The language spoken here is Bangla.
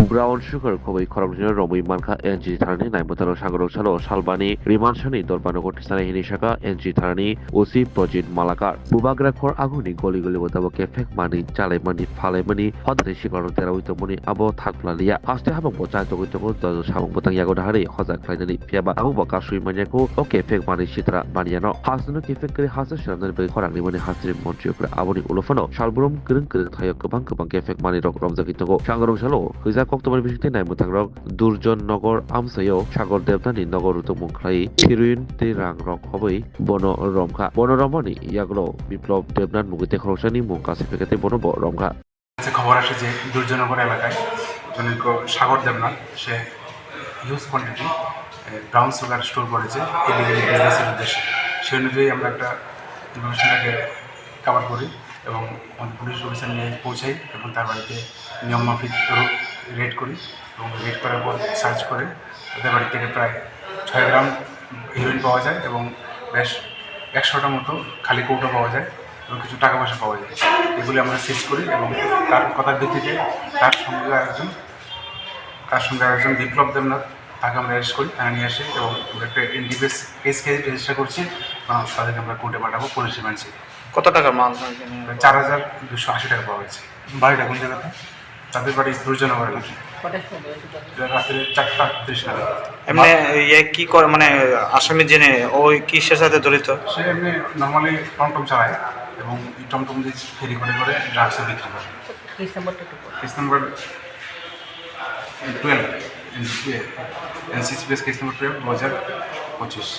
Brown sugar kobai korokjino romui manka NG tharani naimotalo sangorok chalo salbani rimanshani dorbano gotisani hinishaka NG tharani OC project malakar bubagra khor aguni goli goli botabo kefek mani chalai mani phalai mani hodari sikarno tera uitomoni abo thakplalia haste habang bocai togitoko dojo sabang botang yago dahari hojak khlainani piaba abu baka sui maniako o kefek mani sitra maniano hasno kefek kri hasa shanani bai khorangni mani hasri montri upre aboni ulofano salburum krung krung thayo gobang kefek mani rok romjakitoko sangorok chalo hija koktomani bisingte naimuthangrok durjon nogor amsayo sagor devdani nogor utomung khlai heroin te rang rok hobai bono romani yagro বিপ্লব দেবনাথ মুগিতে খরচনি মুখা সেফেকাতে বনব রমঘা খবর আসে যে দুর্জনগর এলাকায় জনৈক সাগর দেবনাথ সে huge quantity brown sugar store করেছে ইলিগালি বিজনেসের উদ্দেশ্যে সেই অনুযায়ী আমরা একটা ইনফরমেশনটাকে কভার করি এবং আমাদের পুলিশ অফিসার নিয়ে পৌঁছাই এবং তার বাড়িতে নিয়ম মাফিক রেড করি এবং রেড করার পর সার্চ করে তাদের বাড়ি থেকে প্রায় 6 গ্রাম হিরোইন পাওয়া যায় এবং বেশ 100টার মতো খালি কৌটো পাওয়া যায় এবং কিছু টাকা পয়সা পাওয়া যায়। এগুলি আমরা সিজ করি এবং তার কথার ভিত্তিতে তার সঙ্গে আরেকজন বিপ্লব দেবনাথ তাকে আমরা অ্যারেস্ট করি, থানা নিয়ে আসি এবং একটা এনডিপিএস কেস রেজিস্টার করছি এবং তাদেরকে আমরা কোর্টে পাঠাবো পুলিশ রিমান্ডে। কত টাকার মাল? 4280 টাকা পাওয়া গেছে। বাড়িটা কোন জায়গাতে? তাদের বাড়ি দুর্জনগর এলাকায়। রাত্রে 4:30 নাগাদ। এমনি কি করে মানে আসামি জেনে ওই কিসের সাথে জড়িত? সে এমনি নর্মালি টমটম চালায় এবং এই টমটম দিয়ে ফেরি করে ড্রাগসে বিক্রি করে। Case number 12 NCCPS case number 12 2025।